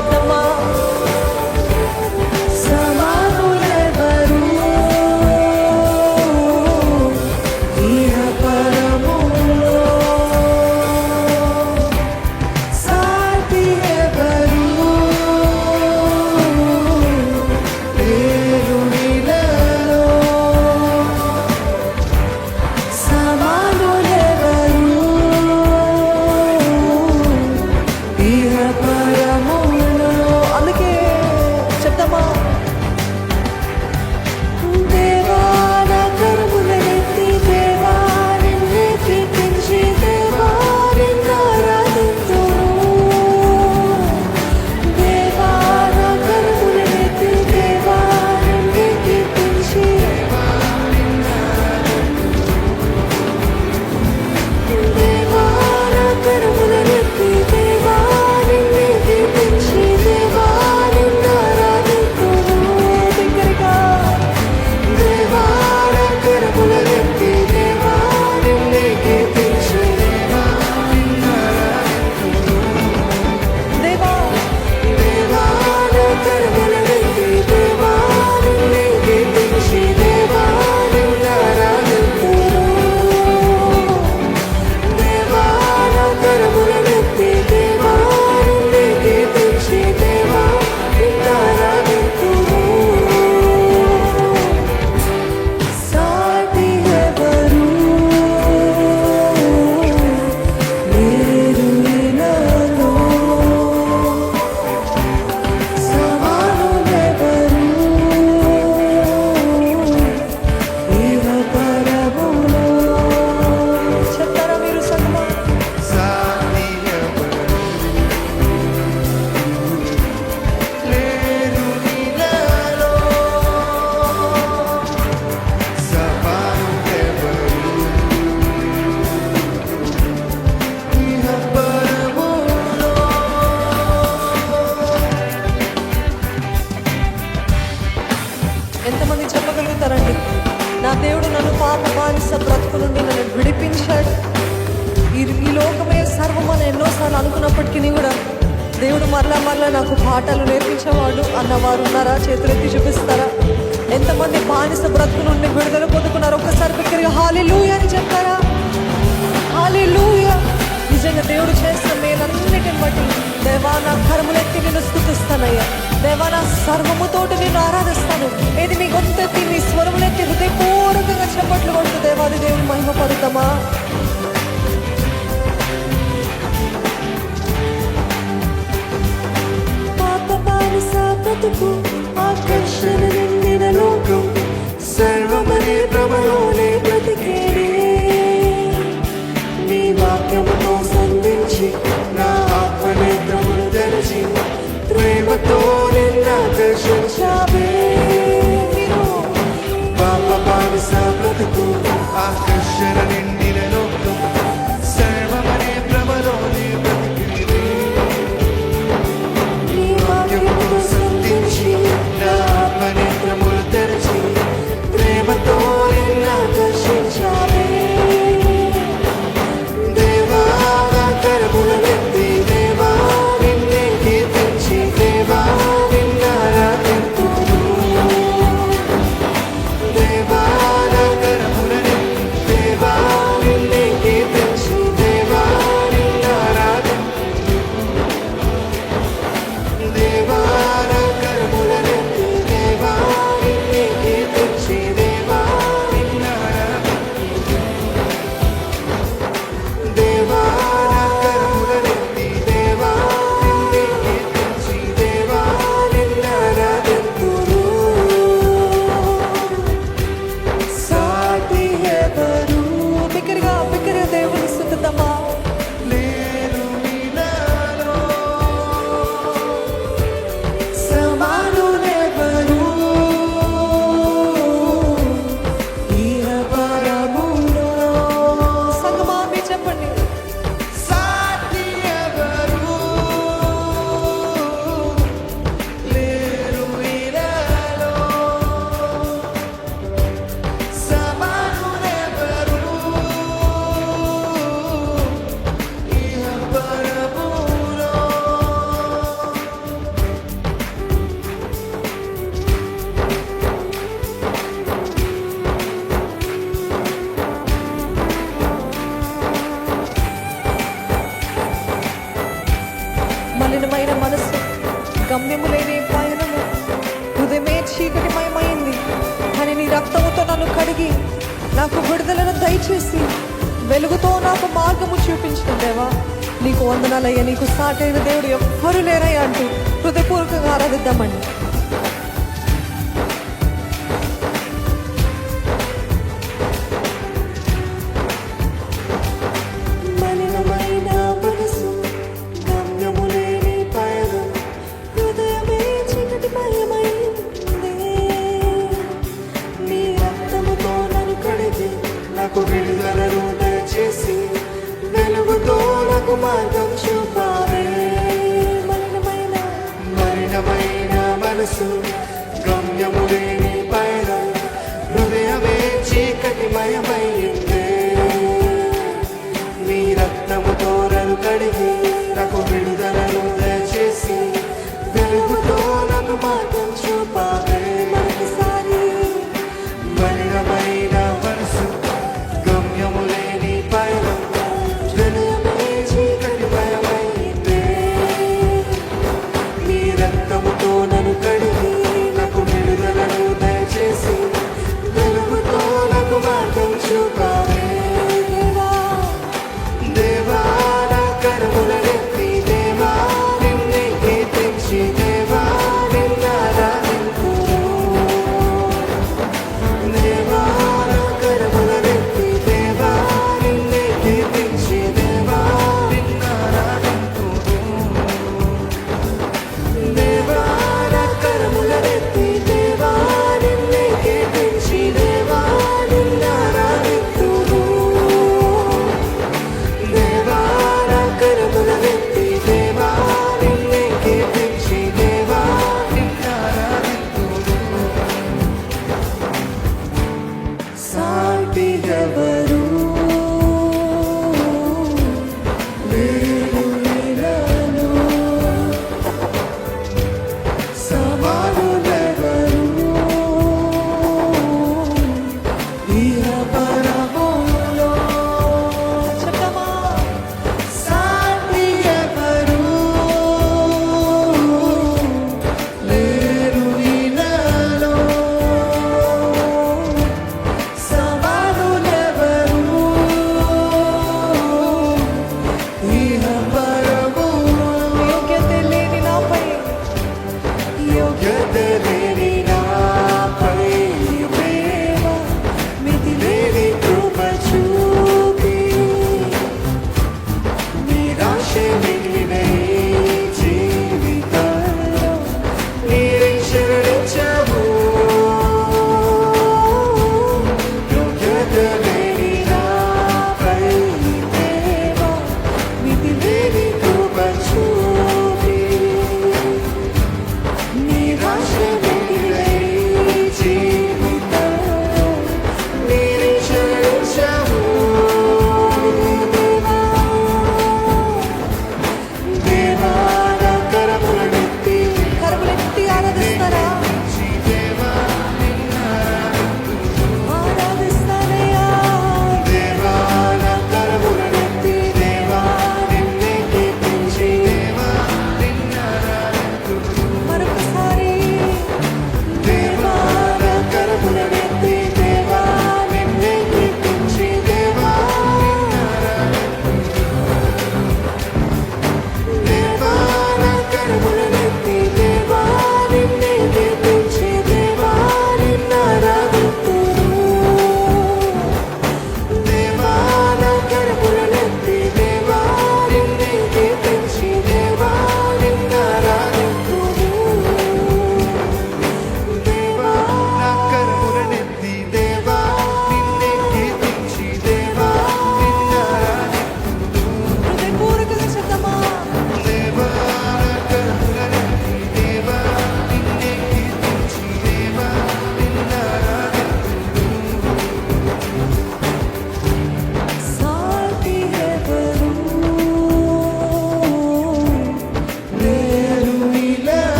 చెప్తామా? ఎంతమంది చెప్పగలుగుతారండి, నా దేవుడు నన్ను పాప బానిస బ్రతుకు నుండి నన్ను విడిపించాడు, ఈ లోకమే సర్వమని ఎన్నోసార్లు అనుకున్నప్పటికీ కూడా దేవుడు మరలా నాకు పాఠాలు నేర్పించేవాడు అన్నవారు ఉన్నారా? చేతులెత్తి చూపిస్తారా? ఎంతమంది బానిస బ్రతుకు నుండి విడుదల పొందుకున్నారు? ఒక్కసారి బిగ్గరగా హల్లెలూయా అని చెప్తారా? హల్లెలూయా. నిజంగా దేవుడు చేసిన మేలన్నిటిని బట్టి దేవా నా కరములెత్తి నిన్ను స్తుతిస్తానయ్యా. దేవా నా సర్వముతోటి నిన్ను ఆరాధిస్తాను. ఏది మీ గొంతెత్తి మీ స్వరములెత్తి హృదయపూర్వకంగా చప్పట్లు కొడుతూ దేవాది దేవుని మహిమ పడుతామా? పాప బానిస బ్రతుకు ఆకర్షణ నిండిన లోకం సర్వమనే భ్రమలోనే బ్రతికేనే నీ వాక్యముతో సంధించి నా ఆత్మనేత్రములు తెరచి ప్రేమతో నిన్నాకర్షించావే. పాప బానిస బ్రతుకు ఆకర్షణ నిండిన లోకం సర్వమనే భ్రమలోనే బ్రతికేనే నీ వాక్యముతో సంధించి నా ఆత్మనేత్రములు తెరచి ప్రేమతో నిన్నాకర్షించావే. దేవా నిన్నే కీర్తించి దేవా నిన్నారాధింతును. గమ్యము లేని పయనము, హృదయమే చీకటిమయమైంది. కానీ నీ రక్తముతో నన్ను కడిగి నాకు విడుదలను దయచేసి వెలుగుతో నాకు మార్గము చూపించిన దేవా, నీకు వందనాలయ్యా. నీకు సాటైన దేవుడు ఎవ్వరూ లేరయ్యా అంటూ హృదయపూర్వకంగా ఆరాధిద్దామండి.